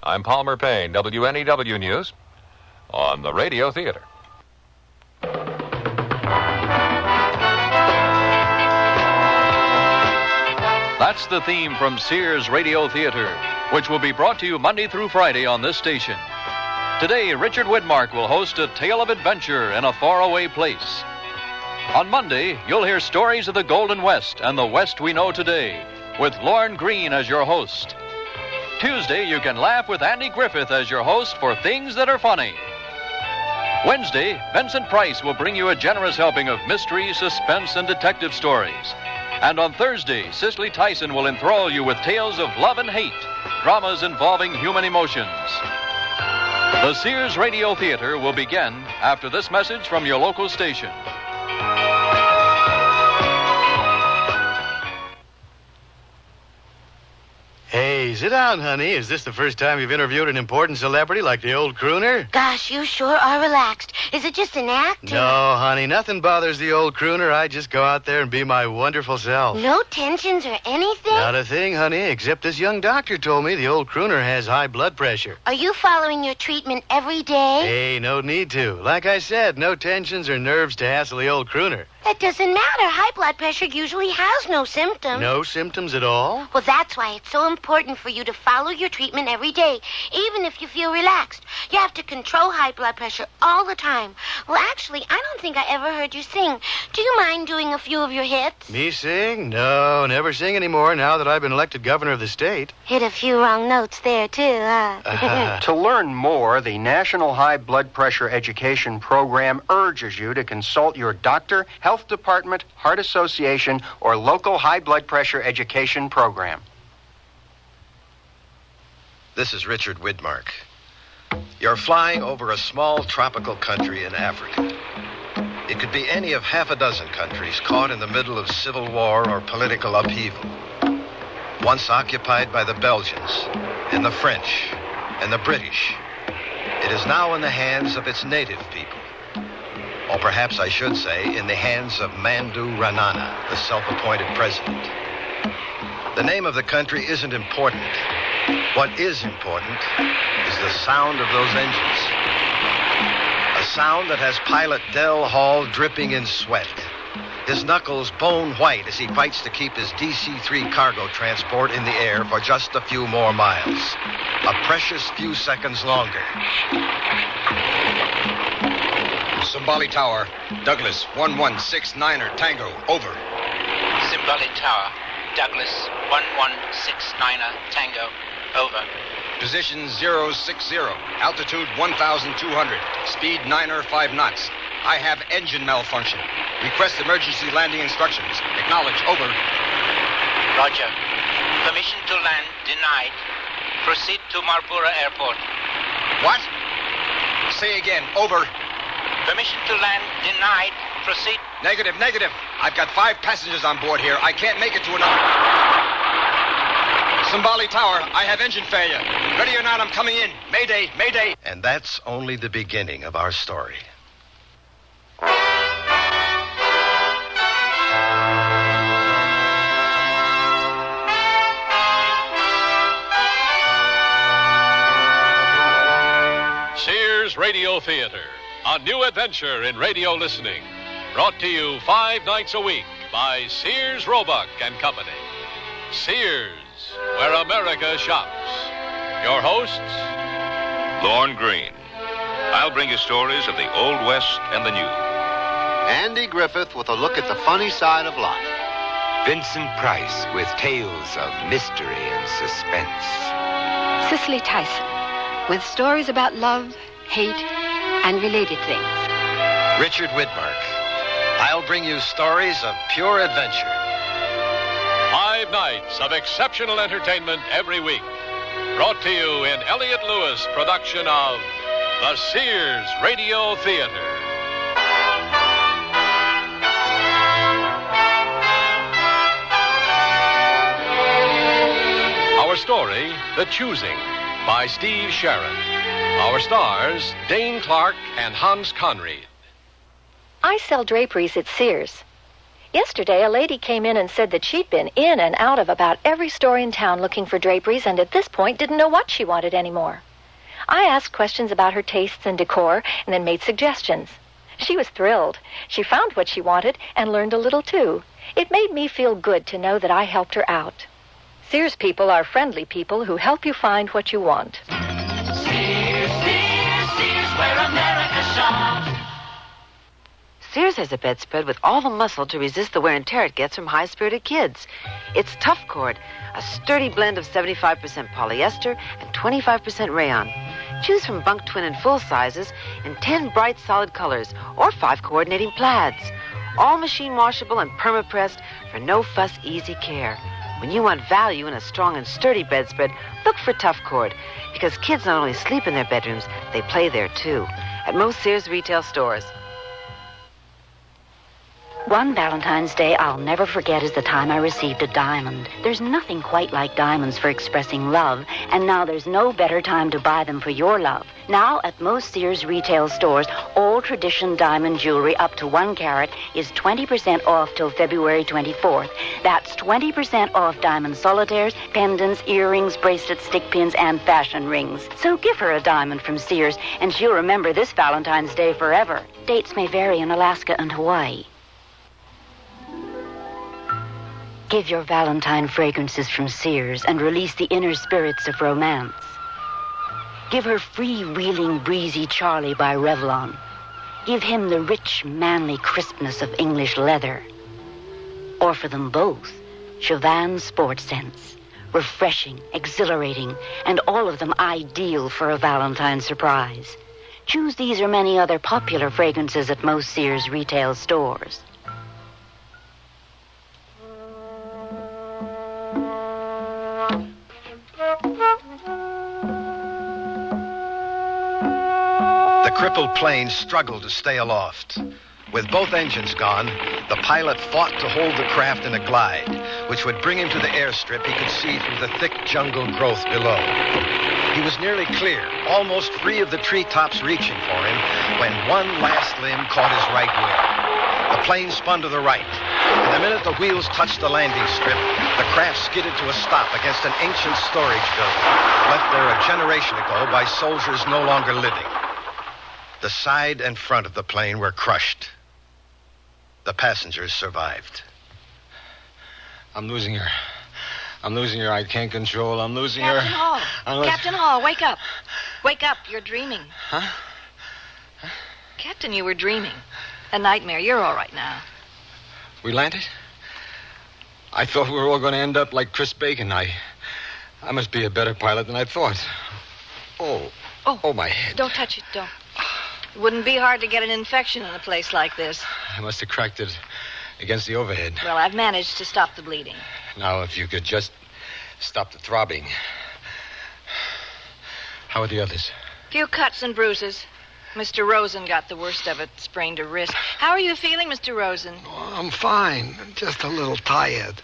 I'm Palmer Payne, WNEW News, on the Radio Theater. That's the theme from Sears Radio Theater, which will be brought to you Monday through Friday on this station. Today, Richard Widmark will host a tale of adventure in a faraway place. On Monday, you'll hear stories of the Golden West and the West we know today, with Lorne Greene as your host. Tuesday, you can laugh with Andy Griffith as your host for Things That Are Funny. Wednesday, Vincent Price will bring you a generous helping of mystery, suspense, and detective stories. And on Thursday, Cicely Tyson will enthrall you with tales of love and hate, dramas involving human emotions. The Sears Radio Theater will begin after this message from your local station. Hey, sit down, honey. Is this the first time you've interviewed an important celebrity like the old crooner? Gosh, you sure are relaxed. Is it just an act? No, honey, nothing bothers the old crooner. I just go out there and be my wonderful self. No tensions or anything? Not a thing, honey, except this young doctor told me the old crooner has high blood pressure. Are you following your treatment every day? Hey, no need to. Like I said, no tensions or nerves to hassle the old crooner. That doesn't matter. High blood pressure usually has no symptoms. No symptoms at all? Well, that's why it's so important for you to follow your treatment every day, even if you feel relaxed. You have to control high blood pressure all the time. Well, actually, I don't think I ever heard you sing. Do you mind doing a few of your hits? Me sing? No, never sing anymore now that I've been elected governor of the state. Hit a few wrong notes there, too, huh? To learn more, the National High Blood Pressure Education Program urges you to consult your doctor, health department, heart association, or local high blood pressure education program. This is Richard Widmark. You're flying over a small tropical country in Africa. It could be any of half a dozen countries caught in the middle of civil war or political upheaval. Once occupied by the Belgians and the French and the British, it is now in the hands of its native people. Or perhaps I should say, in the hands of Mandu Ranana, the self-appointed president. The name of the country isn't important. What is important is the sound of those engines. A sound that has pilot Del Hall dripping in sweat, his knuckles bone white as he fights to keep his DC-3 cargo transport in the air for just a few more miles. A precious few seconds longer. Simbali Tower, Douglas 1169er Tango, over. Simbali Tower, Douglas 1169er Tango, over. Position 060, altitude 1,200, speed 9 knots. I have engine malfunction. Request emergency landing instructions. Acknowledge, over. Roger. Permission to land denied. Proceed to Marlborough Airport. What? Say again, over. Permission to land denied. Proceed. Negative. I've got 5 passengers on board here. I can't make it to another. Simbali Tower, I have engine failure. Ready or not, I'm coming in. Mayday. And that's only the beginning of our story. Sears Radio Theater, a new adventure in radio listening. Brought to you 5 nights a week by Sears, Roebuck and Company. Sears, where America shops. Your hosts, Lorne Greene. I'll bring you stories of the Old West and the New. Andy Griffith with a look at the funny side of life. Vincent Price with tales of mystery and suspense. Cicely Tyson with stories about love, hate, and related things. Richard Widmark. I'll bring you stories of pure adventure. 5 nights of exceptional entertainment every week. Brought to you in Elliott Lewis production of the Sears Radio Theater. Our story, The Choosing, by Steve Sharon. Our stars, Dane Clark and Hans Conried. I sell draperies at Sears. Yesterday, a lady came in and said that she'd been in and out of about every store in town looking for draperies and at this point didn't know what she wanted anymore. I asked questions about her tastes and decor and then made suggestions. She was thrilled. She found what she wanted and learned a little, too. It made me feel good to know that I helped her out. Sears people are friendly people who help you find what you want. Sears, Sears, Sears, where America shops. Sears has a bedspread with all the muscle to resist the wear and tear it gets from high-spirited kids. It's Tough Cord, a sturdy blend of 75% polyester and 25% rayon. Choose from bunk, twin, and full sizes in 10 bright, solid colors or 5 coordinating plaids. All machine washable and perma-pressed for no-fuss, easy care. When you want value in a strong and sturdy bedspread, look for Tough Cord, because kids not only sleep in their bedrooms, they play there, too. At most Sears retail stores. One Valentine's Day I'll never forget is the time I received a diamond. There's nothing quite like diamonds for expressing love, and now there's no better time to buy them for your love. Now, at most Sears retail stores, all tradition diamond jewelry up to 1 carat is 20% off till February 24th. That's 20% off diamond solitaires, pendants, earrings, bracelets, stick pins, and fashion rings. So give her a diamond from Sears, and she'll remember this Valentine's Day forever. Dates may vary in Alaska and Hawaii. Give your Valentine fragrances from Sears and release the inner spirits of romance. Give her free-wheeling, breezy Charlie by Revlon. Give him the rich, manly crispness of English leather. Or for them both, Chauvin Sport Scents. Refreshing, exhilarating, and all of them ideal for a Valentine surprise. Choose these or many other popular fragrances at most Sears retail stores. The crippled plane struggled to stay aloft. With both engines gone, the pilot fought to hold the craft in a glide, which would bring him to the airstrip he could see through the thick jungle growth below. He was nearly clear, almost free of the treetops reaching for him, when one last limb caught his right wing. The plane spun to the right, and the minute the wheels touched the landing strip, the craft skidded to a stop against an ancient storage building, left there a generation ago by soldiers no longer living. The side and front of the plane were crushed. The passengers survived. I'm losing her. I can't control. I'm losing her. Captain Hall, wake up. Wake up. You're dreaming. Huh? Captain, you were dreaming. A nightmare. You're all right now. We landed? I thought we were all going to end up like Chris Bacon. I must be a better pilot than I thought. Oh, my head. Don't touch it. Don't. It wouldn't be hard to get an infection in a place like this. I must have cracked it against the overhead. Well, I've managed to stop the bleeding. Now, if you could just stop the throbbing. How are the others? Few cuts and bruises. Mr. Rosen got the worst of it, sprained a wrist. How are you feeling, Mr. Rosen? Oh, I'm fine. I'm just a little tired.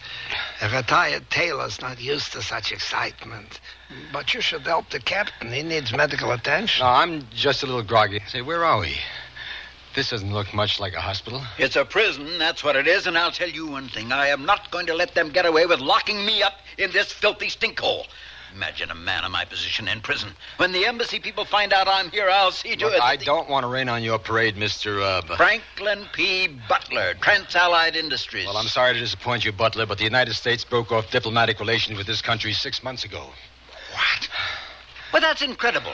A retired tailor's not used to such excitement. But you should help the captain. He needs medical attention. No, I'm just a little groggy. Say, where are we? This doesn't look much like a hospital. It's a prison, that's what it is, and I'll tell you one thing. I am not going to let them get away with locking me up in this filthy stinkhole. Imagine a man in my position in prison. When the embassy people find out I'm here, I'll see to it. I don't want to rain on your parade, Mr. Franklin P. Butler, Trans-Allied Industries. Well, I'm sorry to disappoint you, Butler, but the United States broke off diplomatic relations with this country 6 months ago. What? Well, that's incredible.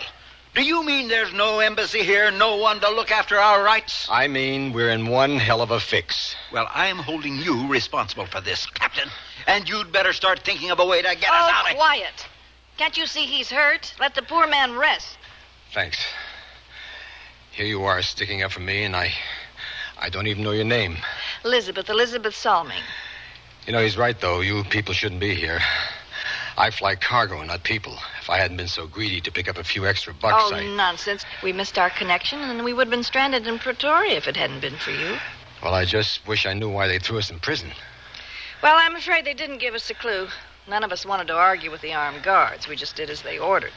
Do you mean there's no embassy here, no one to look after our rights? I mean we're in one hell of a fix. Well, I'm holding you responsible for this, Captain. And you'd better start thinking of a way to get us out of here. Quiet. Can't you see he's hurt? Let the poor man rest. Thanks. Here you are sticking up for me, and I don't even know your name. Elizabeth Salming. You know, he's right, though. You people shouldn't be here. I fly cargo, not people. If I hadn't been so greedy to pick up a few extra bucks, nonsense. We missed our connection, and we would have been stranded in Pretoria if it hadn't been for you. Well, I just wish I knew why they threw us in prison. Well, I'm afraid they didn't give us a clue. None of us wanted to argue with the armed guards. We just did as they ordered.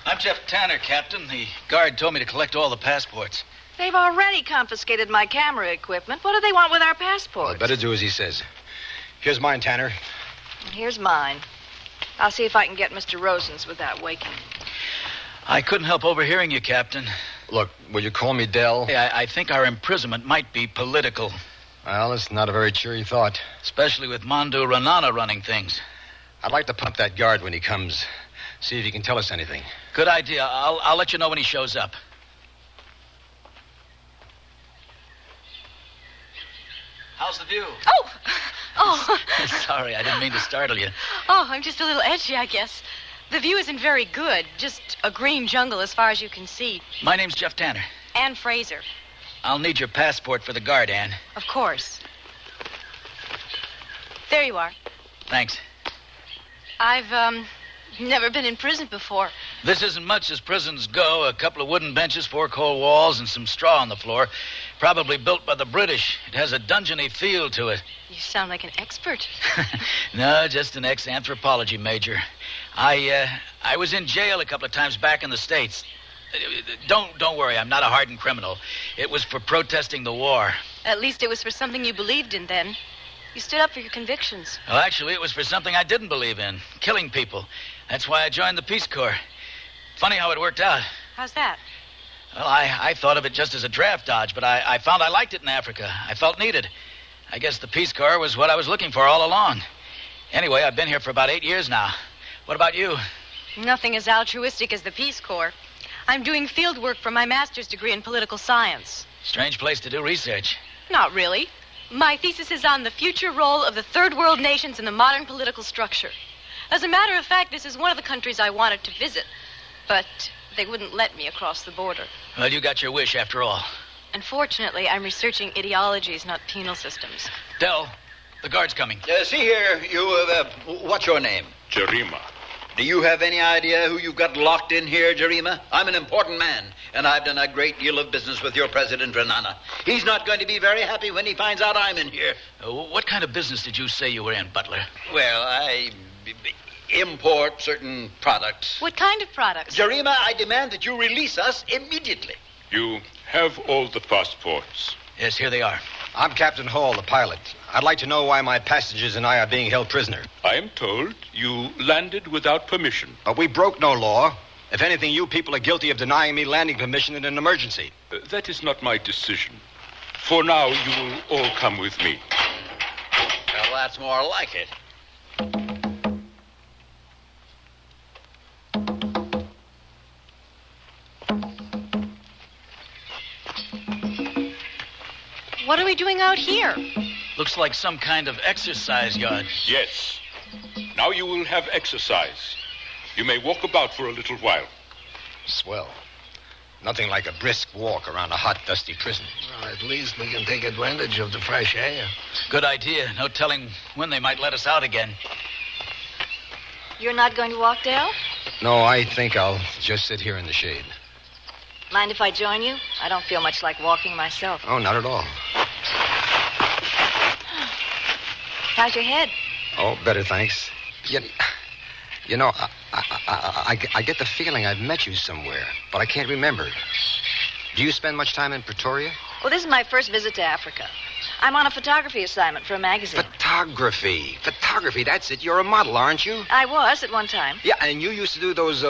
I'm Jeff Tanner, Captain. The guard told me to collect all the passports. They've already confiscated my camera equipment. What do they want with our passports? Well, better do as he says. Here's mine, Tanner. Here's mine. I'll see if I can get Mr. Rosen's without waking. I couldn't help overhearing you, Captain. Look, will you call me Dell? Hey, I think our imprisonment might be political. Well, it's not a very cheery thought. Especially with Mandu Ranana running things. I'd like to pump that guard when he comes. See if he can tell us anything. Good idea. I'll let you know when he shows up. How's the view? Oh. Sorry, I didn't mean to startle you. Oh, I'm just a little edgy, I guess. The view isn't very good. Just a green jungle as far as you can see. My name's Jeff Tanner. Ann Fraser. I'll need your passport for the guard, Ann. Of course. There you are. Thanks. I've, never been in prison before. This isn't much as prisons go. A couple of wooden benches, 4 cold walls, and some straw on the floor. Probably built by the British. It has a dungeony feel to it. You sound like an expert. No, just an ex-anthropology major. I was in jail a couple of times back in the States. Don't worry, I'm not a hardened criminal. It was for protesting the war. At least it was for something you believed in then. You stood up for your convictions. Well, actually, it was for something I didn't believe in. Killing people. That's why I joined the Peace Corps. Funny how it worked out. How's that? Well, I thought of it just as a draft dodge, but I found I liked it in Africa. I felt needed. I guess the Peace Corps was what I was looking for all along. Anyway, I've been here for about 8 years now. What about you? Nothing as altruistic as the Peace Corps. I'm doing field work for my master's degree in political science. Strange place to do research. Not really. My thesis is on the future role of the third world nations in the modern political structure. As a matter of fact, this is one of the countries I wanted to visit. But they wouldn't let me across the border. Well, you got your wish after all. Unfortunately, I'm researching ideologies, not penal systems. Dell, the guard's coming. See here, what's your name? Jarima. Do you have any idea who you've got locked in here, Jarima? I'm an important man, and I've done a great deal of business with your President Renana. He's not going to be very happy when he finds out I'm in here. What kind of business did you say you were in, Butler? Well, I import certain products. What kind of products? Jarima, I demand that you release us immediately. You have all the passports. Yes, here they are. I'm Captain Hall, the pilot. I'd like to know why my passengers and I are being held prisoner. I am told you landed without permission. But we broke no law. If anything, you people are guilty of denying me landing permission in an emergency. That is not my decision. For now, you will all come with me. Well, that's more like it. What are we doing out here? Looks like some kind of exercise yard. Yes. Now you will have exercise. You may walk about for a little while. Swell. Nothing like a brisk walk around a hot, dusty prison. Well, at least we can take advantage of the fresh air. Good idea. No telling when they might let us out again. You're not going to walk, Dale? No, I think I'll just sit here in the shade. Mind if I join you? I don't feel much like walking myself. Oh, not at all. How's your head? Oh, better, thanks. You know, I get the feeling I've met you somewhere, but I can't remember. Do you spend much time in Pretoria? Well, this is my first visit to Africa. I'm on a photography assignment for a magazine. Photography, that's it. You're a model, aren't you? I was at one time. Yeah, and you used to do those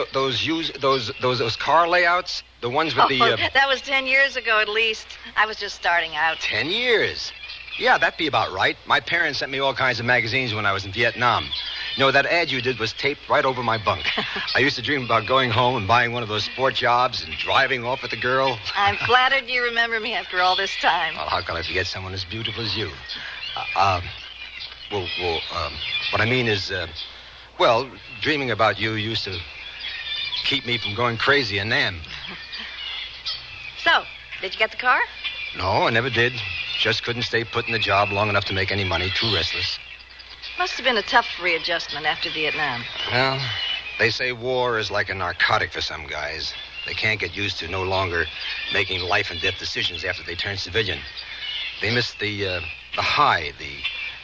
car layouts? The ones with the... That was 10 years ago at least. I was just starting out. 10 years? Yeah, that'd be about right. My parents sent me all kinds of magazines when I was in Vietnam. You know, that ad you did was taped right over my bunk. I used to dream about going home and buying one of those sport jobs and driving off with the girl. I'm flattered you remember me after all this time. Well, how can I forget someone as beautiful as you? What I mean is, dreaming about you used to keep me from going crazy in Nam. So, did you get the car? No, I never did. Just couldn't stay put in the job long enough to make any money. Too restless. Must have been a tough readjustment after Vietnam. Well, they say war is like a narcotic for some guys. They can't get used to no longer making life and death decisions after they turn civilian. They miss the high,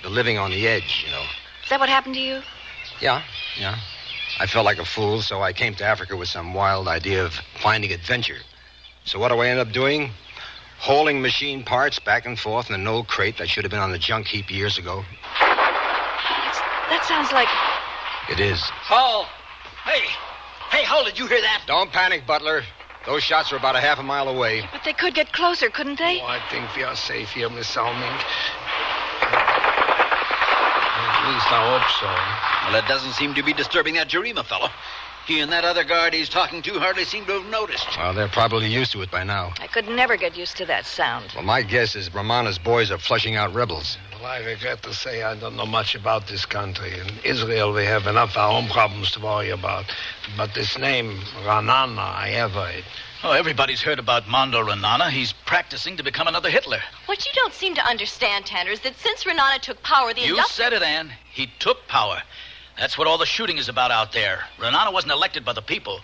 the living on the edge, you know. Is that what happened to you? Yeah. I felt like a fool, so I came to Africa with some wild idea of finding adventure. So what do I end up doing? Hauling machine parts back and forth in an old crate that should have been on the junk heap years ago. That sounds like... It is. Hall! Hey, Hall, did you hear that? Don't panic, Butler. Those shots are about a half a mile away. But they could get closer, couldn't they? Oh, I think we are safe here, Miss Salming. At least I hope so. Well, it doesn't seem to be disturbing that Jarima fellow. He and that other guard he's talking to hardly seem to have noticed. Well, they're probably used to it by now. I could never get used to that sound. Well, my guess is Romana's boys are flushing out rebels. Well, I regret to say I don't know much about this country. In Israel, we have enough our own problems to worry about. But this name, Ranana, I have heard. Oh, everybody's heard about Mondo Renana. He's practicing to become another Hitler. What you don't seem to understand, Tanner, is that since Renana took power, the You said it, Ann. He took power. That's what all the shooting is about out there. Renana wasn't elected by the people.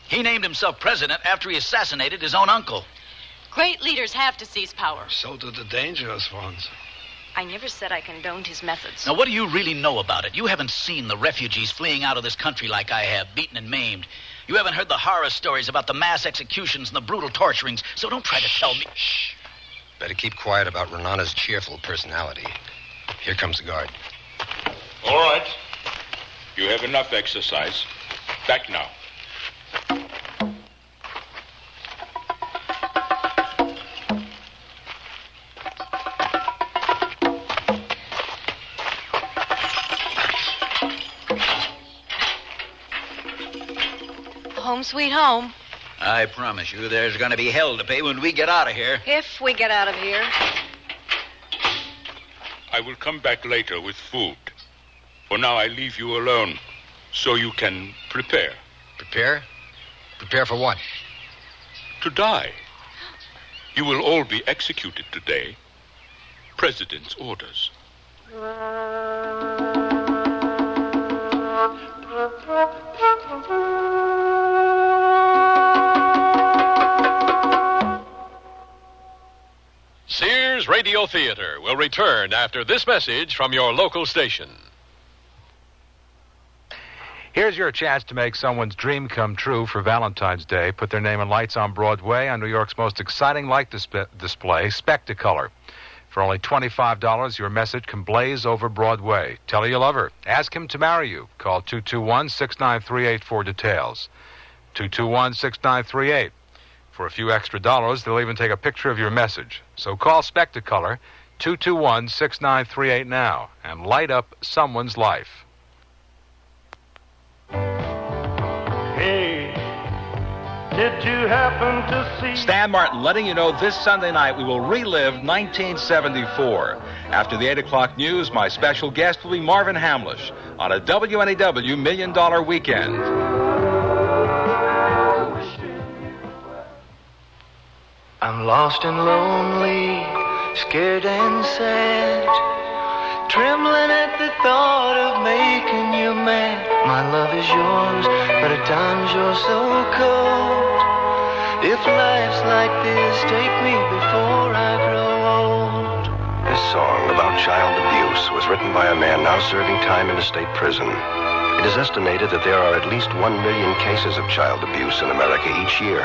He named himself president after he assassinated his own uncle. Great leaders have to seize power. So do the dangerous ones. I never said I condoned his methods. Now, what do you really know about it? You haven't seen the refugees fleeing out of this country like I have, beaten and maimed. You haven't heard the horror stories about the mass executions and the brutal torturings, so don't try to tell me. Shh. Better keep quiet about Renana's cheerful personality. Here comes the guard. All right. You have enough exercise. Back now. Home sweet home. I promise you there's going to be hell to pay when we get out of here. If we get out of here. I will come back later with food. For now, I leave you alone, so you can prepare. Prepare? Prepare for what? To die. You will all be executed today. President's orders. Sears Radio Theater will return after this message from your local station. Here's your chance to make someone's dream come true for Valentine's Day. Put their name in lights on Broadway on New York's most exciting light display, Spectacolor. For only $25, your message can blaze over Broadway. Tell her you love her. Ask him to marry you. Call 221-6938 for details. 221-6938. For a few extra dollars, they'll even take a picture of your message. So call Spectacolor, 221-6938 now, and light up someone's life. Hey, did you happen to see... Stan Martin letting you know this Sunday night we will relive 1974. After the 8 o'clock news, my special guest will be Marvin Hamlish on a WNEW $1 Million Weekend. I'm lost and lonely, scared and sad, trembling at the thought of making you mad. My love is yours, but at times you're so cold. If life's like this, take me before I grow old. This song about child abuse was written by a man now serving time in a state prison. It is estimated that there are at least 1 million cases of child abuse in America each year.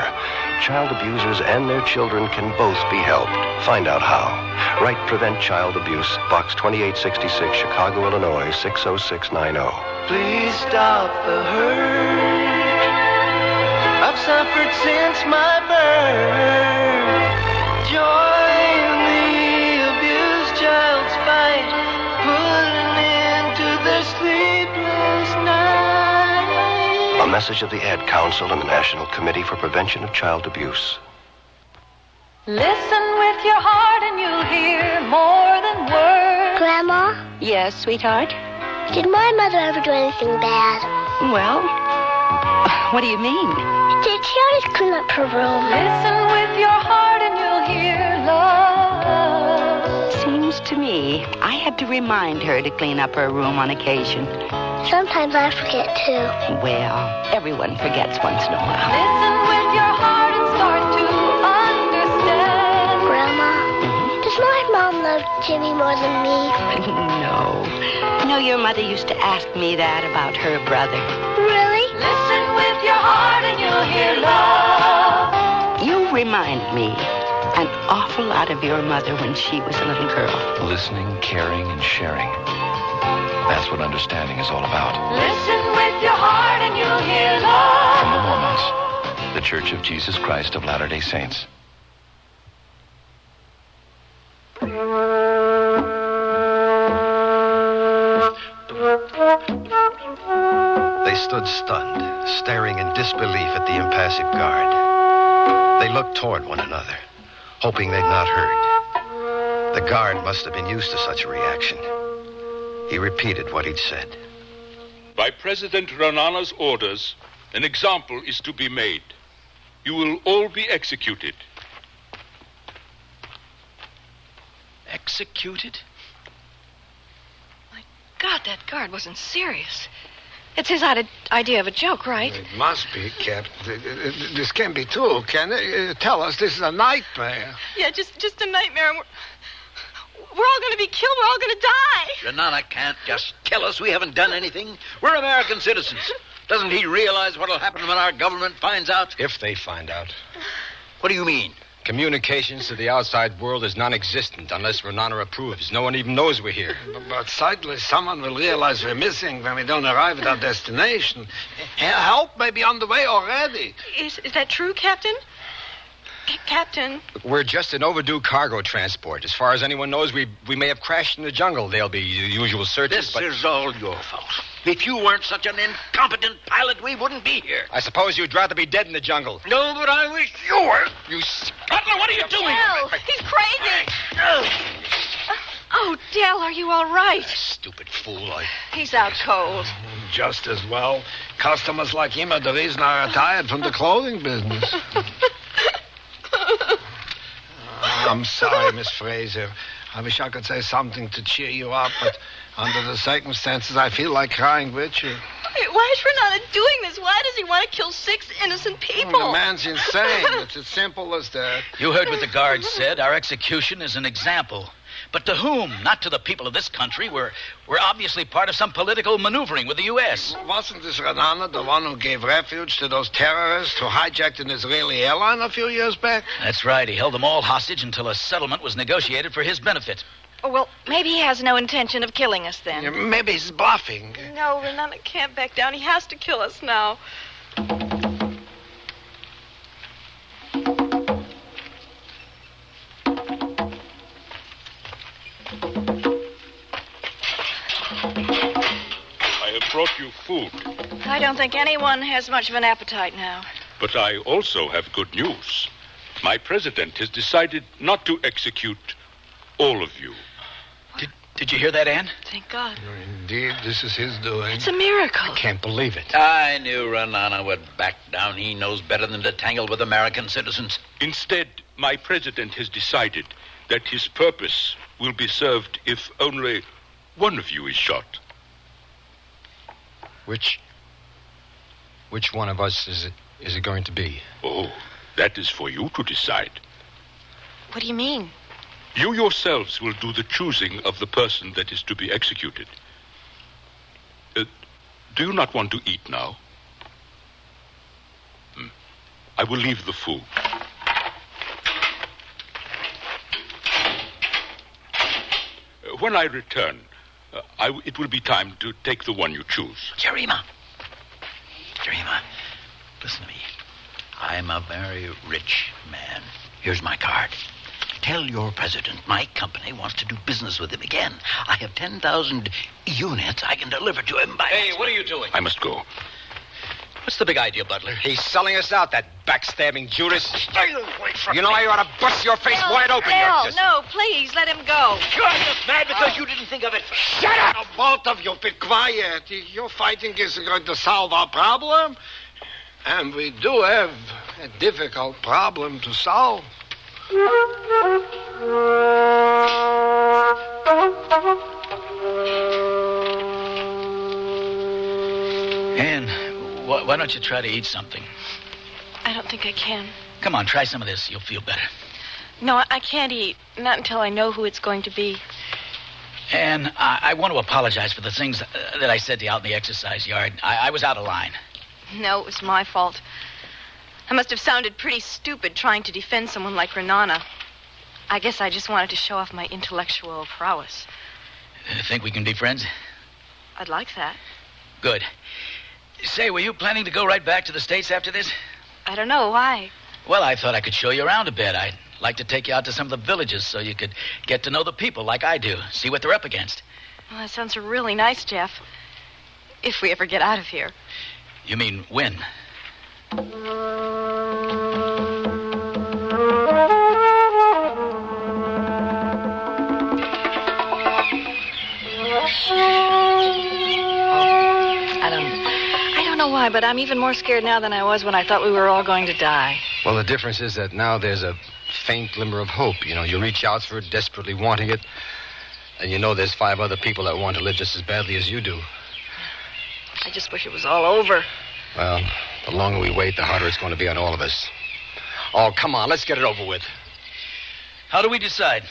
Child abusers and their children can both be helped. Find out how. Write Prevent Child Abuse, Box 2866, Chicago, Illinois, 60690. Please stop the hurt I've suffered since my birth. Join the abused child's fight, put an end to their sleepless night. A message of the Ad Council and the National Committee for Prevention of Child Abuse. Listen with your heart and you'll hear more than words. Grandma? Yes, sweetheart? Did my mother ever do anything bad? Well, what do you mean? Did she always clean up her room? Listen with your heart and you'll hear love. Seems to me I had to remind her to clean up her room on occasion. Sometimes I forget, too. Well, everyone forgets once in a while. Listen with your heart and start to understand. Grandma, does my mom love Jimmy more than me? No. You know, your mother used to ask me that about her brother. Really? Listen with your heart and you'll hear love. You remind me. an awful lot of your mother when she was a little girl. Listening, caring, and sharing. That's what understanding is all about. Listen with your heart and you'll hear love. From the Mormons, the Church of Jesus Christ of Latter-day Saints. They stood stunned, staring in disbelief at the impassive guard. They looked toward one another, hoping they'd not heard. The guard must have been used to such a reaction. He repeated what he'd said. By President Renana's orders, an example is to be made. You will all be executed. Executed? God, that guard wasn't serious. It's his idea of a joke, right? It must be, Captain. This can't be true, can it? Tell us this is a nightmare. Yeah, just a nightmare. We're all going to be killed. We're all going to die. Renana can't just kill us. We haven't done anything. We're American citizens. Doesn't he realize what'll happen when our government finds out? If they find out. What do you mean? Communications to the outside world is non-existent unless Renana approves. No one even knows we're here. But certainly someone will realize we're missing when we don't arrive at our destination. Help may be on the way already. Is that true, Captain? Captain. We're just an overdue cargo transport. As far as anyone knows, we may have crashed in the jungle. There'll be usual searches, This is all your fault. If you weren't such an incompetent pilot, we wouldn't be here. I suppose you'd rather be dead in the jungle. No, but I wish you were. You... Butler, what are you doing? Dell, he's crazy. Oh, Dell, are you all right? Stupid fool. He's out cold. Just as well. Customers like him are the reason I retired from the clothing business. I'm sorry, Miss Fraser. I wish I could say something to cheer you up, but under the circumstances, I feel like crying with you. Why is Renana doing this? Why does he want to kill 6 innocent people? The man's insane. It's as simple as that. You heard what the guard said. Our execution is an example. But to whom? Not to the people of this country. We're obviously part of some political maneuvering with the U.S. Wasn't this Renana the one who gave refuge to those terrorists who hijacked an Israeli airline a few years back? That's right. He held them all hostage until a settlement was negotiated for his benefit. Oh, well, maybe he has no intention of killing us then. Yeah, maybe he's bluffing. No, Renana can't back down. He has to kill us now. I have brought you food. I don't think anyone has much of an appetite now. But I also have good news. My president has decided not to execute all of you. Did you hear that, Ann? Thank God. Indeed, this is his doing. It's a miracle. I can't believe it. I knew Renana would back down. He knows better than to tangle with American citizens. Instead, my president has decided that his purpose will be served if only one of you is shot. Which one of us is it going to be? Oh, that is for you to decide. What do you mean? You yourselves will do the choosing of the person that is to be executed. Do you not want to eat now? I will leave the food. When I return, it will be time to take the one you choose. Jerima, listen to me. I'm a very rich man. Here's my card. Tell your president my company wants to do business with him again. I have 10,000 units I can deliver to him by... Hey, what are you doing? I must go. What's the big idea, Butler? He's selling us out, that backstabbing Judas. Stay away from You know I ought to bust your face wide open. Al, no, please, let him go. You're just mad because you didn't think of it. Shut up! Now, both of you, be quiet. Your fighting isn't going to solve our problem. And we do have a difficult problem to solve. Ann, why don't you try to eat something? I don't think I can. Come on, try some of this. You'll feel better. No, I can't eat. Not until I know who it's going to be. Ann, I want to apologize for the things that I said to you out in the exercise yard. I was out of line. No, it was my fault. I must have sounded pretty stupid trying to defend someone like Renana. I guess I just wanted to show off my intellectual prowess. Think we can be friends? I'd like that. Good. Say, were you planning to go right back to the States after this? I don't know. Why? Well, I thought I could show you around a bit. I'd like to take you out to some of the villages so you could get to know the people like I do, see what they're up against. Well, that sounds really nice, Jeff. If we ever get out of here. You mean when? I don't know why, but I'm even more scared now than I was when I thought we were all going to die. Well, the difference is that now there's a faint glimmer of hope. You know, you reach out for it, desperately wanting it, and you know there's 5 other people that want to live just as badly as you do. I just wish it was all over. Well, the longer we wait, the harder it's going to be on all of us. Oh, come on, let's get it over with. How do we decide?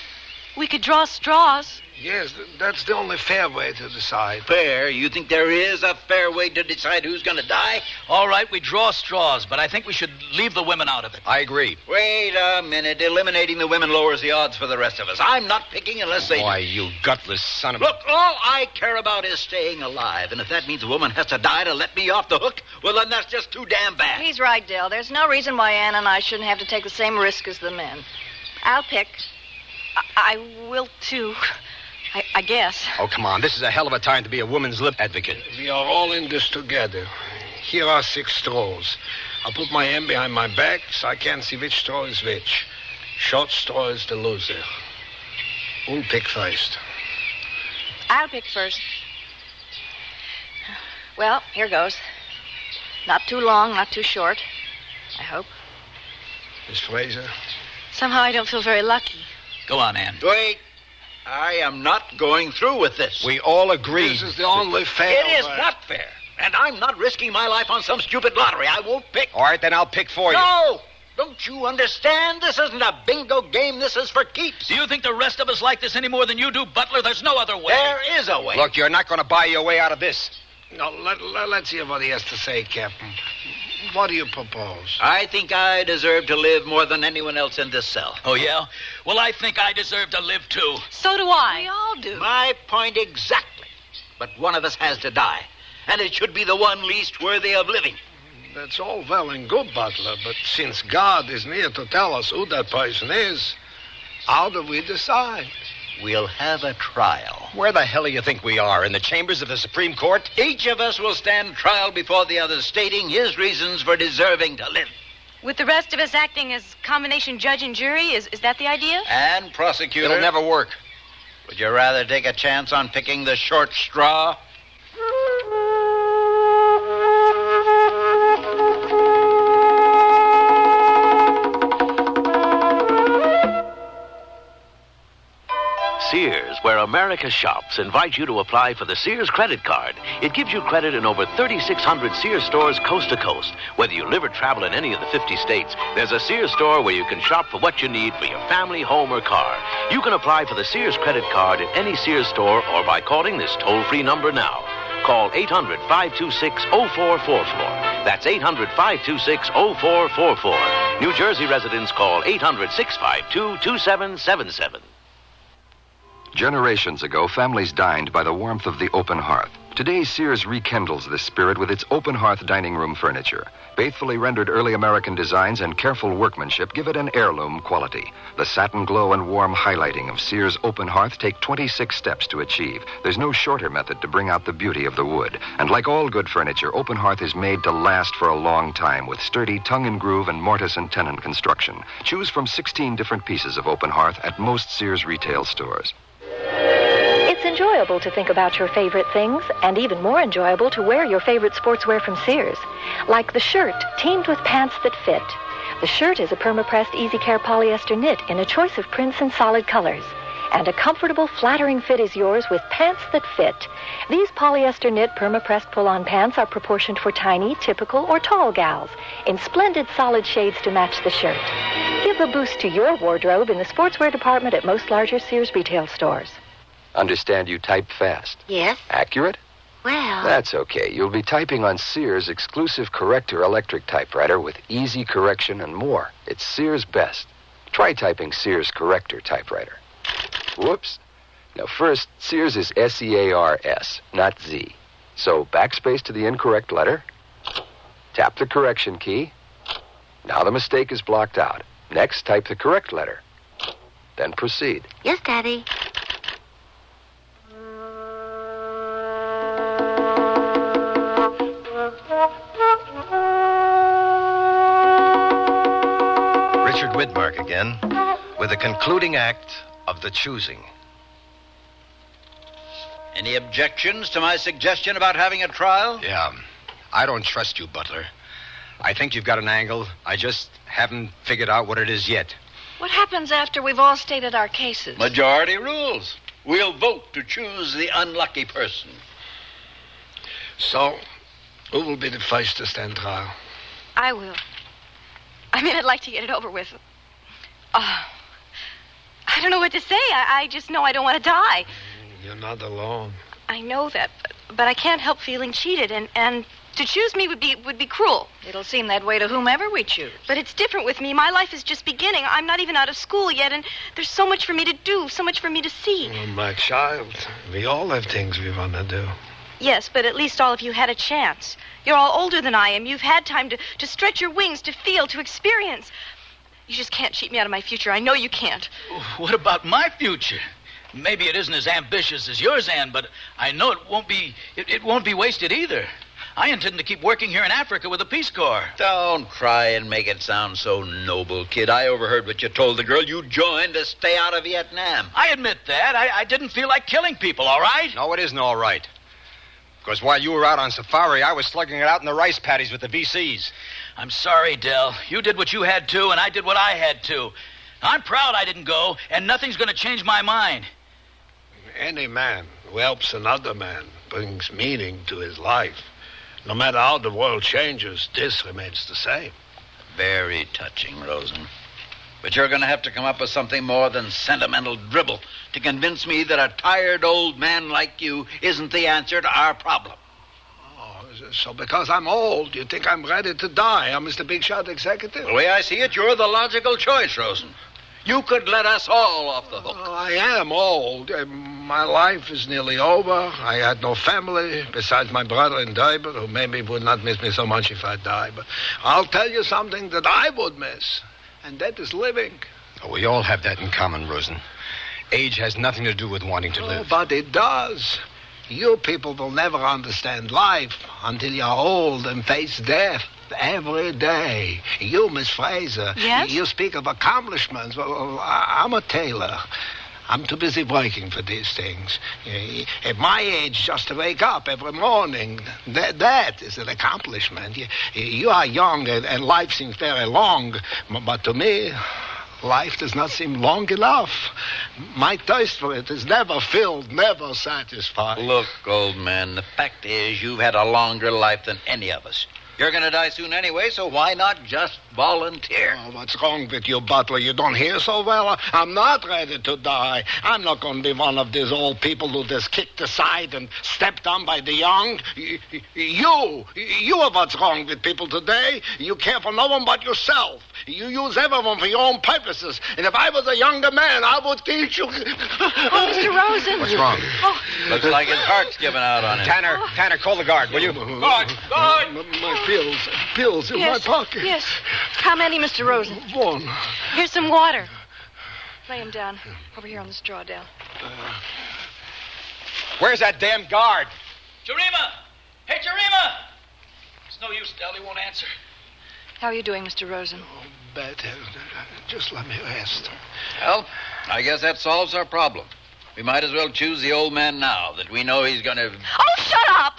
We could draw straws. Yes, that's the only fair way to decide. Fair? You think there is a fair way to decide who's going to die? All right, we draw straws, but I think we should leave the women out of it. I agree. Wait a minute. Eliminating the women lowers the odds for the rest of us. I'm not picking unless they... Why, you gutless son of a... Look, all I care about is staying alive. And if that means a woman has to die to let me off the hook, well, then that's just too damn bad. He's right, Dell. There's no reason why Ann and I shouldn't have to take the same risk as the men. I'll pick. I will, too. I guess. Oh, come on. This is a hell of a time to be a woman's lip advocate. We are all in this together. Here are 6 straws. I'll put my hand behind my back so I can't see which straw is which. Short straw is the loser. Who'll pick first? I'll pick first. Well, here goes. Not too long, not too short. I hope. Miss Fraser? Somehow I don't feel very lucky. Go on, Ann. Wait. I am not going through with this. We all agree. This is the only fair It is way. not fair. And I'm not risking my life on some stupid lottery. I won't pick. All right, then I'll pick for you. No! Don't you understand? This isn't a bingo game. This is for keeps. Do you think the rest of us like this any more than you do, Butler? There's no other way. There is a way. Look, you're not going to buy your way out of this. No, let's hear what he has to say, Captain. What do you propose? I think I deserve to live more than anyone else in this cell. Oh, yeah? Well, I think I deserve to live, too. So do I. We all do. My point exactly. But one of us has to die. And it should be the one least worthy of living. That's all well and good, Butler, but since God is near to tell us who that person is, how do we decide? We'll have a trial. Where the hell do you think we are? In the chambers of the Supreme Court? Each of us will stand trial before the other, stating his reasons for deserving to live. With the rest of us acting as combination judge and jury, is that the idea? And prosecutor. It'll never work. Would you rather take a chance on picking the short straw? Sears, where America shops, invites you to apply for the Sears credit card. It gives you credit in over 3,600 Sears stores coast to coast. Whether you live or travel in any of the 50 states, there's a Sears store where you can shop for what you need for your family, home, or car. You can apply for the Sears credit card at any Sears store or by calling this toll-free number now. Call 800-526-0444. That's 800-526-0444. New Jersey residents call 800-652-2777. Generations ago, families dined by the warmth of the open hearth. Today, Sears rekindles this spirit with its open hearth dining room furniture. Faithfully rendered early American designs and careful workmanship give it an heirloom quality. The satin glow and warm highlighting of Sears open hearth take 26 steps to achieve. There's no shorter method to bring out the beauty of the wood. And like all good furniture, open hearth is made to last for a long time with sturdy tongue and groove and mortise and tenon construction. Choose from 16 different pieces of open hearth at most Sears retail stores. It's enjoyable to think about your favorite things, and even more enjoyable to wear your favorite sportswear from Sears. Like the shirt, teamed with pants that fit. The shirt is a perma-pressed Easy Care polyester knit in a choice of prints and solid colors. And a comfortable, flattering fit is yours with pants that fit. These polyester knit perma-pressed pull-on pants are proportioned for tiny, typical, or tall gals in splendid solid shades to match the shirt. Give a boost to your wardrobe in the sportswear department at most larger Sears retail stores. Understand you type fast. Yes? Accurate? Well... That's okay. You'll be typing on Sears' exclusive Corrector electric typewriter with easy correction and more. It's Sears' best. Try typing Sears corrector typewriter. Whoops. Now first, Sears is S-E-A-R-S, not Z. So backspace to the incorrect letter. Tap the correction key. Now the mistake is blocked out. Next, type the correct letter. Then proceed. Yes, Daddy. Richard Widmark again, with the concluding act of the choosing. Any objections to my suggestion about having a trial? Yeah. I don't trust you, Butler. I think you've got an angle. I just haven't figured out what it is yet. What happens after we've all stated our cases? Majority rules. We'll vote to choose the unlucky person. So, who will be the first to stand trial? I will. I mean, I'd like to get it over with. I don't know what to say. I just know I don't want to die. You're not alone. I know that, but I can't help feeling cheated, and to choose me would be cruel. It'll seem that way to whomever we choose. But it's different with me. My life is just beginning. I'm not even out of school yet, and there's so much for me to do, so much for me to see. Oh, my child, we all have things we want to do. Yes, but at least all of you had a chance. You're all older than I am. You've had time to stretch your wings, to feel, to experience. You just can't cheat me out of my future. I know you can't. What about my future? Maybe it isn't as ambitious as yours, Anne, but I know it won't be wasted either. I intend to keep working here in Africa with the Peace Corps. Don't try and make it sound so noble, kid. I overheard what you told the girl you joined to stay out of Vietnam. I admit that. I didn't feel like killing people, all right? No, it isn't all right. Because while you were out on safari, I was slugging it out in the rice paddies with the VCs. I'm sorry, Del. You did what you had to, and I did what I had to. I'm proud I didn't go, and nothing's going to change my mind. Any man who helps another man brings meaning to his life. No matter how the world changes, this remains the same. Very touching, Rosen. But you're going to have to come up with something more than sentimental dribble to convince me that a tired old man like you isn't the answer to our problem. Oh, so because I'm old, you think I'm ready to die? I'm Mr. Big Shot Executive? The way I see it, you're the logical choice, Rosen. You could let us all off the hook. I am old. My life is nearly over. I had no family besides my brother in Durban, who maybe would not miss me so much if I die. But I'll tell you something that I would miss, and that is living. Oh, we all have that in common, Rosen. Age has nothing to do with wanting to live. But it does. You people will never understand life until you're old and face death. Every day. You, Miss Fraser. Yes? You speak of accomplishments. Well, I'm a tailor. I'm too busy working for these things. At my age, just to wake up every morning, that is an accomplishment. You are young, and life seems very long. But to me, life does not seem long enough. My thirst for it is never filled, never satisfied. Look, old man, the fact is you've had a longer life than any of us. You're going to die soon anyway, so why not just volunteer? Oh, what's wrong with you, Butler? You don't hear so well? I'm not ready to die. I'm not going to be one of these old people who just kicked aside and stepped on by the young. You are what's wrong with people today. You care for no one but yourself. You use everyone for your own purposes. And if I was a younger man, I would teach you. Oh, Mr. Rosen. What's wrong? Oh. Looks like his heart's giving out on him. Tanner, call the guard, will you? Guard! My pills in my pocket. Yes. How many, Mr. Rosen? One. Here's some water. Lay him down over here on the straw, Del. Where's that damn guard? Jarima! Hey, Jarima! It's no use, Del. He won't answer. How are you doing, Mr. Rosen? Better. Just let me rest. Well, I guess that solves our problem. We might as well choose the old man now that we know he's going to... Oh, shut up!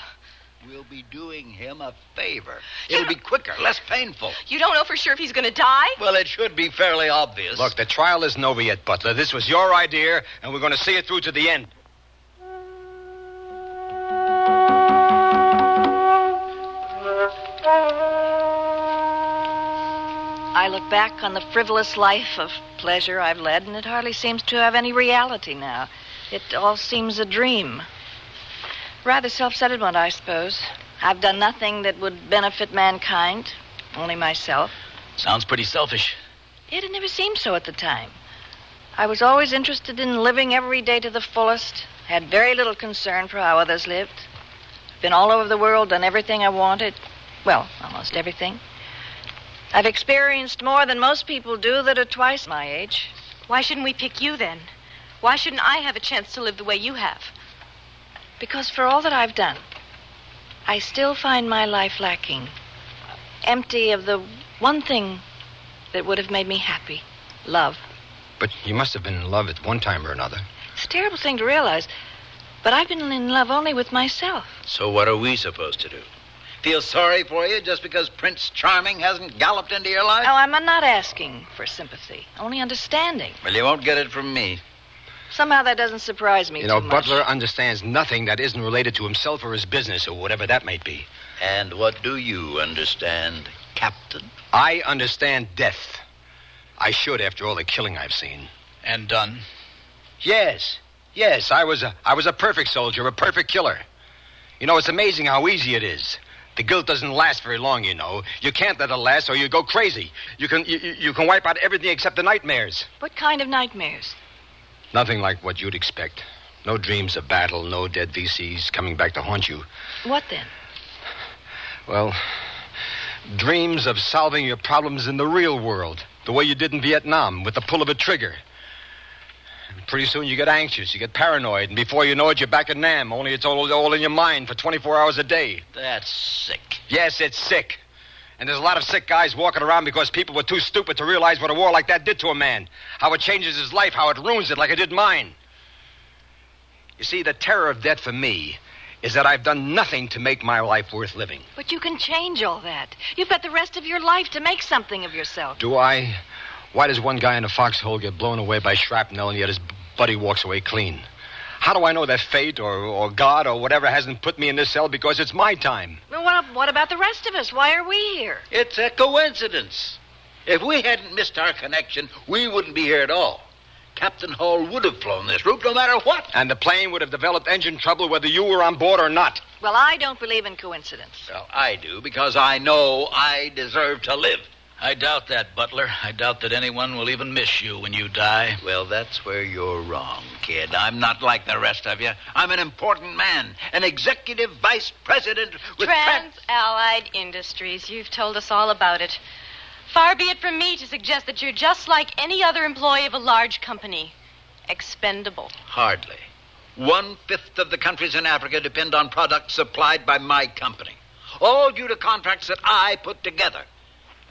We'll be doing him a favor. It'll be quicker, less painful. You don't know for sure if he's going to die? Well, it should be fairly obvious. Look, the trial isn't over yet, Butler. This was your idea, and we're going to see it through to the end. I look back on the frivolous life of pleasure I've led, and it hardly seems to have any reality now. It all seems a dream. Rather self-settlement, I suppose. I've done nothing that would benefit mankind, only myself. Sounds pretty selfish. It had never seemed so at the time. I was always interested in living every day to the fullest, had very little concern for how others lived. Been all over the world, done everything I wanted. Well, almost everything. I've experienced more than most people do that are twice my age. Why shouldn't we pick you then? Why shouldn't I have a chance to live the way you have? Because for all that I've done, I still find my life lacking. Empty of the one thing that would have made me happy. Love. But you must have been in love at one time or another. It's a terrible thing to realize, but I've been in love only with myself. So what are we supposed to do? Feel sorry for you just because Prince Charming hasn't galloped into your life? No, I'm not asking for sympathy, only understanding. Well, you won't get it from me. Somehow that doesn't surprise me You know, too much. Butler understands nothing that isn't related to himself or his business or whatever that might be. And what do you understand, Captain? I understand death. I should after all the killing I've seen. And done? Yes. I was a perfect soldier, a perfect killer. You know, it's amazing how easy it is. The guilt doesn't last very long, you know. You can't let it last or you go crazy. You can wipe out everything except the nightmares. What kind of nightmares? Nothing like what you'd expect. No dreams of battle, no dead VCs coming back to haunt you. What then? Well, dreams of solving your problems in the real world, the way you did in Vietnam, with the pull of a trigger. And pretty soon you get anxious, you get paranoid, and before you know it, you're back at Nam, only it's all in your mind for 24 hours a day. That's sick. Yes, it's sick. And there's a lot of sick guys walking around because people were too stupid to realize what a war like that did to a man. How it changes his life, how it ruins it like it did mine. You see, the terror of death for me is that I've done nothing to make my life worth living. But you can change all that. You've got the rest of your life to make something of yourself. Do I? Why does one guy in a foxhole get blown away by shrapnel and yet his buddy walks away clean? How do I know that fate or God or whatever hasn't put me in this cell because it's my time? Well, what about the rest of us? Why are we here? It's a coincidence. If we hadn't missed our connection, we wouldn't be here at all. Captain Hall would have flown this route no matter what. And the plane would have developed engine trouble whether you were on board or not. Well, I don't believe in coincidence. Well, I do, because I know I deserve to live. I doubt that, Butler. I doubt that anyone will even miss you when you die. Well, that's where you're wrong, kid. I'm not like the rest of you. I'm an important man, an executive vice president with Trans-Allied Industries. You've told us all about it. Far be it from me to suggest that you're just like any other employee of a large company. Expendable. Hardly. 1/5 of the countries in Africa depend on products supplied by my company. All due to contracts that I put together.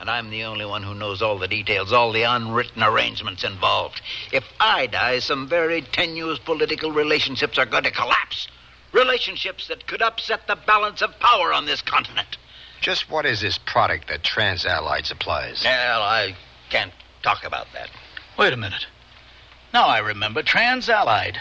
And I'm the only one who knows all the details, all the unwritten arrangements involved. If I die, some very tenuous political relationships are going to collapse. Relationships that could upset the balance of power on this continent. Just what is this product that Trans-Allied supplies? Well, I can't talk about that. Wait a minute. Now I remember. Trans-Allied.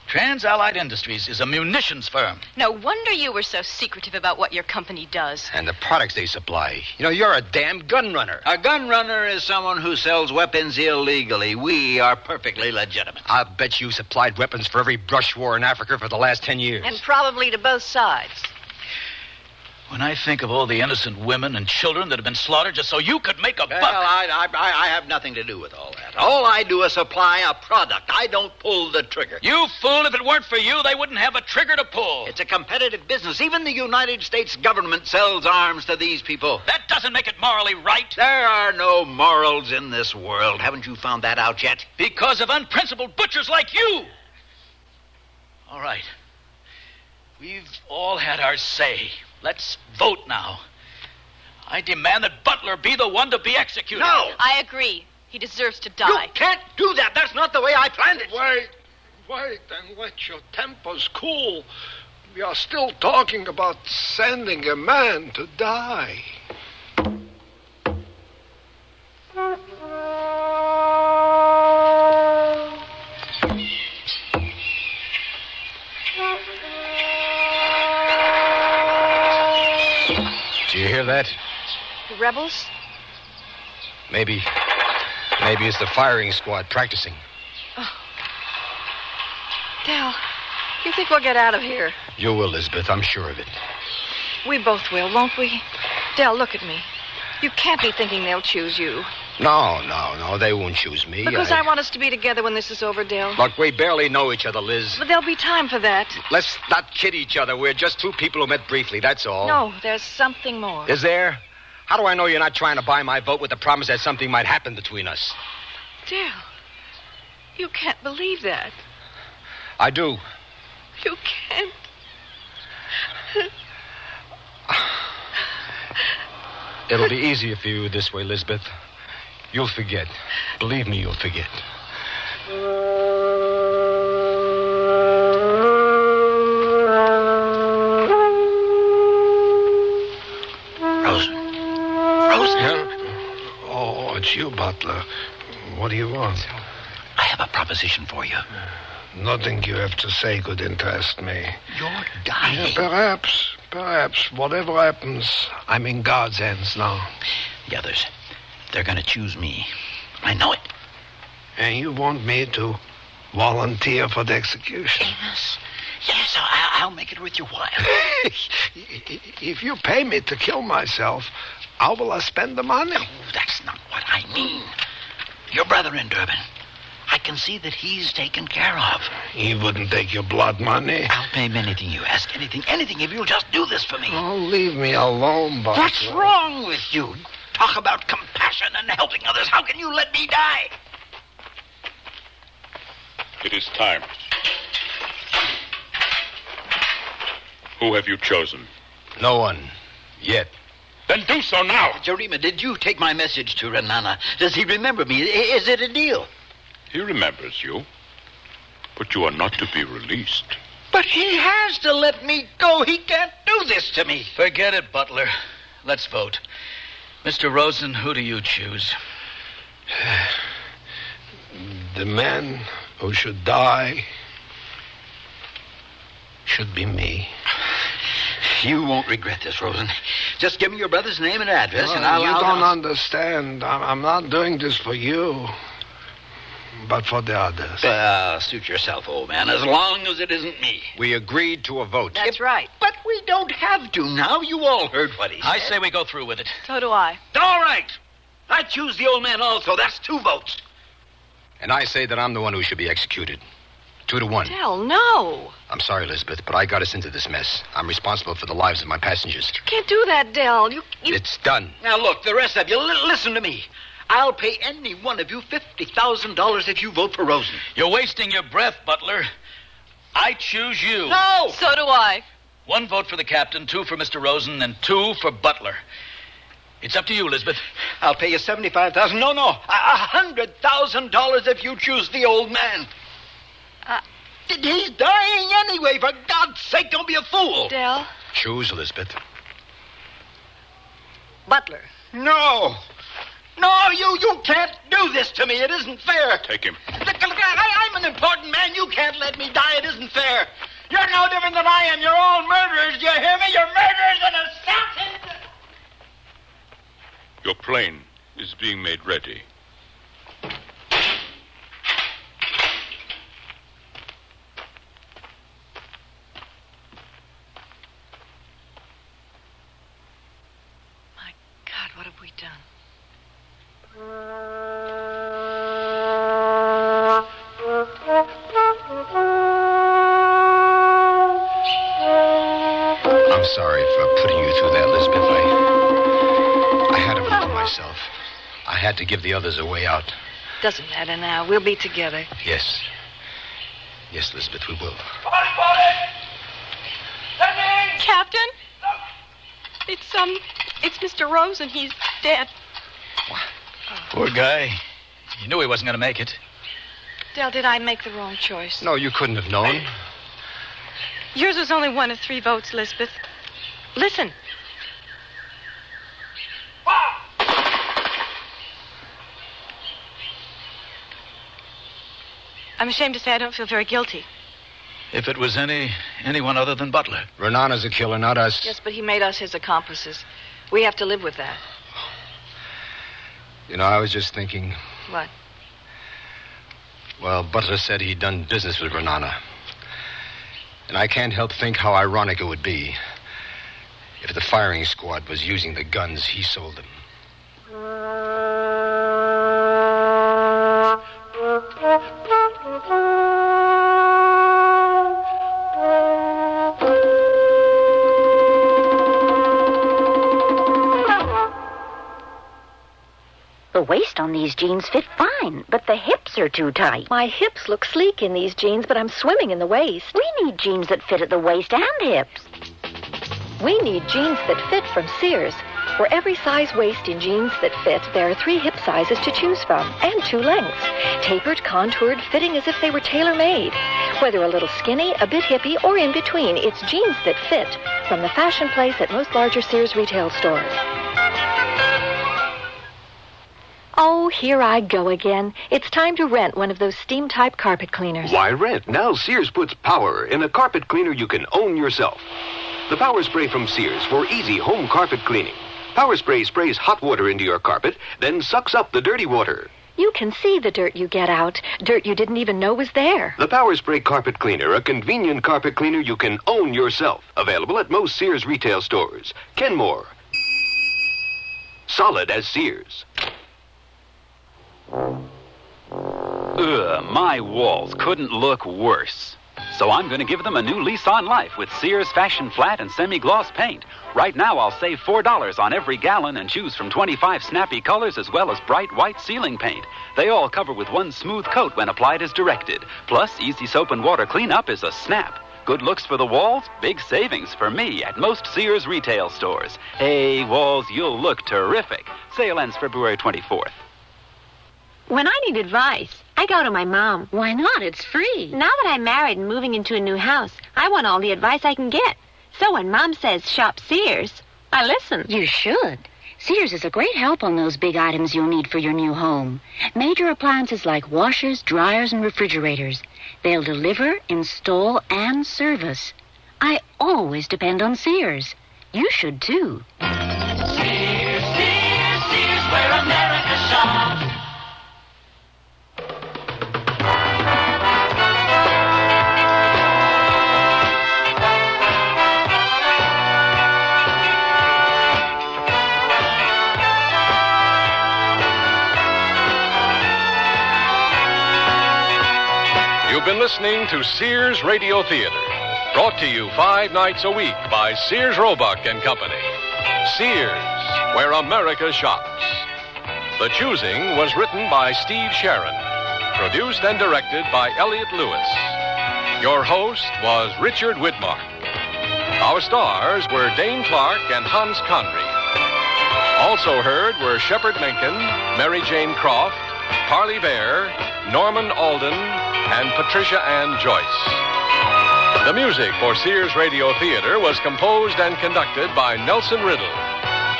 Trans-Allied Industries is a munitions firm. No wonder you were so secretive about what your company does. And the products they supply. You know, you're a damn gun runner. A gun runner is someone who sells weapons illegally. We are perfectly legitimate. I'll bet you supplied weapons for every brush war in Africa for the last 10 years. And probably to both sides. When I think of all the innocent women and children that have been slaughtered just so you could make a buck... Well, I have nothing to do with all that. All I do is supply a product. I don't pull the trigger. You fool, if it weren't for you, they wouldn't have a trigger to pull. It's a competitive business. Even the United States government sells arms to these people. That doesn't make it morally right. There are no morals in this world. Haven't you found that out yet? Because of unprincipled butchers like you. All right. We've all had our say. Let's vote now. I demand that Butler be the one to be executed. No! I agree. He deserves to die. You can't do that. That's not the way I planned it. Wait, and let your tempers cool. We are still talking about sending a man to die. Do you hear that? The rebels? Maybe it's the firing squad practicing. Oh. Del, you think we'll get out of here? You will, Elizabeth. I'm sure of it. We both will, won't we? Del, look at me. You can't be thinking they'll choose you. No. They won't choose me. Because I want us to be together when this is over, Dale. Look, we barely know each other, Liz. But there'll be time for that. Let's not kid each other. We're just two people who met briefly, that's all. No, there's something more. Is there? How do I know you're not trying to buy my vote with the promise that something might happen between us? Dale, you can't believe that. I do. You can't. It'll be easier for you this way, Lisbeth. You'll forget. Believe me, you'll forget. Rosen? Yeah? Oh, it's you, Butler. What do you want? I have a proposition for you. Nothing you have to say could interest me. You're dying. Yeah, perhaps. Whatever happens, I'm in God's hands now. The others, they're going to choose me. I know it. And you want me to volunteer for the execution? Yes, I'll make it worth your while. If you pay me to kill myself, how will I spend the money? No, that's not what I mean. Your brother in Durban. I can see that he's taken care of. He wouldn't take your blood money. I'll pay him anything you ask. Anything, if you'll just do this for me. Oh, leave me alone, Butler. What's wrong with you? Talk about compassion and helping others. How can you let me die? It is time. Who have you chosen? No one. Yet. Then do so now. Jarima, did you take my message to Renana? Does he remember me? Is it a deal? He remembers you. But you are not to be released. But he has to let me go. He can't do this to me. Forget it, Butler. Let's vote. Mr. Rosen, who do you choose? The man who should die should be me. You won't regret this, Rosen. Just give me your brother's name and address, and You don't understand. I'm not doing this for you, but for the others. Suit yourself, old man, as long as it isn't me. We agreed to a vote. That's right. But we don't have to now. You all heard what he said. I say we go through with it. So do I. All right. I choose the old man also. That's 2 votes. And I say that I'm the one who should be executed. 2-1. Dale, no. I'm sorry, Elizabeth, but I got us into this mess. I'm responsible for the lives of my passengers. You can't do that, Dale. You... It's done. Now, look, the rest of you, listen to me. I'll pay any one of you $50,000 if you vote for Rosen. You're wasting your breath, Butler. I choose you. No! So do I. 1 vote for the captain, 2 for Mr. Rosen, and 2 for Butler. It's up to you, Elizabeth. I'll pay you $75,000. No, $100,000 if you choose the old man. He's dying anyway. For God's sake, don't be a fool. Dale. Choose, Elizabeth. Butler. No, you can't do this to me. It isn't fair. Take him. Look, I'm an important man. You can't let me die. It isn't fair. You're no different than I am. You're all murderers. Do you hear me? You're murderers and assassins. Your plane is being made ready. What have we done? I'm sorry for putting you through that, Elizabeth. I had to vote for myself. I had to give the others a way out. Doesn't matter now. We'll be together. Yes. Yes, Elizabeth, we will. Captain? It's Mr. Rosen. He's dead. Poor guy. You knew he wasn't going to make it. Dale, did I make the wrong choice? No, you couldn't have known. Yours was only 1 of 3 votes, Elizabeth. Listen. I'm ashamed to say I don't feel very guilty. If it was anyone other than Butler. Renana's a killer, not us. Yes, but he made us his accomplices. We have to live with that. You know, I was just thinking... What? Well, Butler said he'd done business with Renana. And I can't help think how ironic it would be if the firing squad was using the guns he sold them. these jeans fit fine, but the hips are too tight. My hips look sleek in these jeans, but I'm swimming in the waist. We need jeans that fit at the waist and hips. We need jeans that fit from Sears. For every size waist in jeans that fit, there are 3 hip sizes to choose from, and 2 lengths. Tapered, contoured, fitting as if they were tailor-made. Whether a little skinny, a bit hippie, or in between, it's jeans that fit from the fashion place at most larger Sears retail stores. Oh, here I go again. It's time to rent one of those steam-type carpet cleaners. Why rent? Now Sears puts power in a carpet cleaner you can own yourself. The Power Spray from Sears for easy home carpet cleaning. Power Spray sprays hot water into your carpet, then sucks up the dirty water. You can see the dirt you get out. Dirt you didn't even know was there. The Power Spray Carpet Cleaner, a convenient carpet cleaner you can own yourself. Available at most Sears retail stores. Kenmore. Solid as Sears. My walls couldn't look worse. So I'm going to give them a new lease on life with Sears Fashion Flat and Semi-Gloss Paint. Right now, I'll save $4 on every gallon and choose from 25 snappy colors as well as bright white ceiling paint. They all cover with one smooth coat when applied as directed. Plus, easy soap and water cleanup is a snap. Good looks for the walls, big savings for me at most Sears retail stores. Hey, walls, you'll look terrific. Sale ends February 24th. When I need advice, I go to my mom. Why not? It's free. Now that I'm married and moving into a new house, I want all the advice I can get. So when Mom says shop Sears, I listen. You should. Sears is a great help on those big items you'll need for your new home. Major appliances like washers, dryers, and refrigerators. They'll deliver, install, and service. I always depend on Sears. You should, too. Sears, Sears, Sears, where America shops. You've been listening to Sears Radio Theater, brought to you 5 nights a week by Sears Roebuck and Company. Sears, where America shops. The Choosing was written by Steve Sharon, produced and directed by Elliott Lewis. Your host was Richard Widmark. Our stars were Dane Clark and Hans Conry. Also heard were Shepard Menken, Mary Jane Croft, Parley Bear, Norman Alden, and Patricia Ann Joyce. The music for Sears Radio Theater was composed and conducted by Nelson Riddle.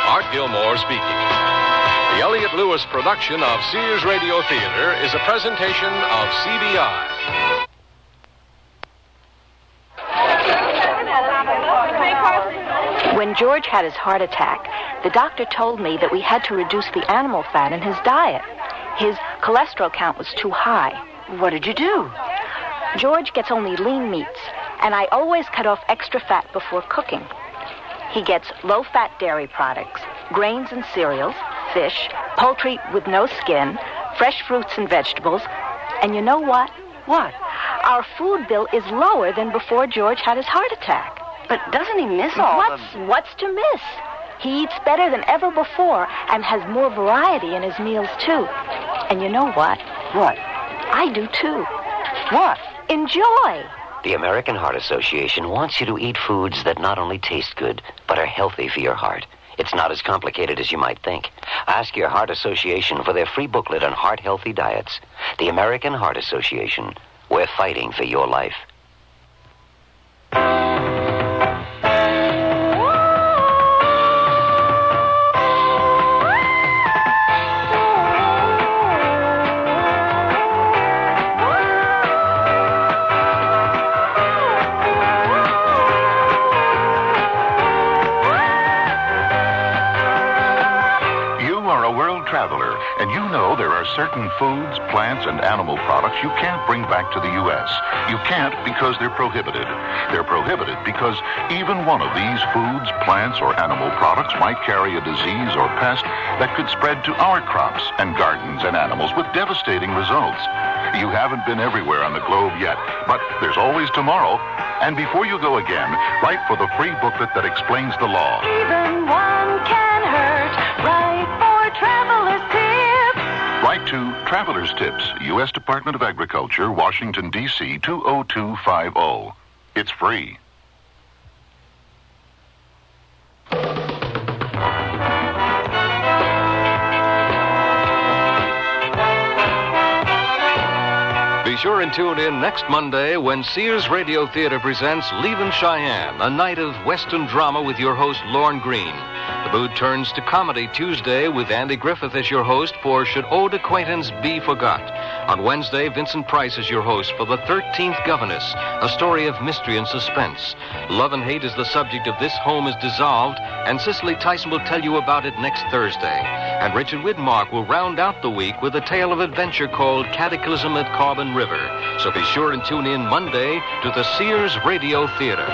Art Gilmore speaking. The Elliott Lewis production of Sears Radio Theater is a presentation of CBI. When George had his heart attack, the doctor told me that we had to reduce the animal fat in his diet. His cholesterol count was too high. What did you do? George gets only lean meats, and I always cut off extra fat before cooking. He gets low-fat dairy products, grains and cereals, fish, poultry with no skin, fresh fruits and vegetables, and you know what? What? Our food bill is lower than before George had his heart attack. But doesn't he miss all What's to miss? He eats better than ever before and has more variety in his meals, too. And you know what? What? I do, too. What? Enjoy. The American Heart Association wants you to eat foods that not only taste good, but are healthy for your heart. It's not as complicated as you might think. Ask your Heart Association for their free booklet on heart-healthy diets. The American Heart Association. We're fighting for your life. Traveler, and you know there are certain foods, plants, and animal products you can't bring back to the U.S. You can't because they're prohibited. They're prohibited because even one of these foods, plants, or animal products might carry a disease or pest that could spread to our crops and gardens and animals with devastating results. You haven't been everywhere on the globe yet, but there's always tomorrow. And before you go again, write for the free booklet that explains the law. Even one can hurt, right for traveler's tip. Write to Traveler's Tips, U.S. Department of Agriculture, Washington, D.C. 20250. It's free. Be sure and tune in next Monday when Sears Radio Theater presents Leavin' Cheyenne, a night of Western drama with your host, Lorne Green. The mood turns to comedy Tuesday with Andy Griffith as your host for Should Old Acquaintance Be Forgot? On Wednesday, Vincent Price is your host for The 13th Governess, a story of mystery and suspense. Love and hate is the subject of This Home is Dissolved, and Cicely Tyson will tell you about it next Thursday. And Richard Widmark will round out the week with a tale of adventure called Cataclysm at Carbon River. So be sure and tune in Monday to the Sears Radio Theater.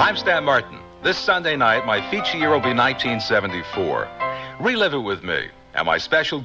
I'm Stan Martin. This Sunday night, my feature year will be 1974. Relive it with me and my special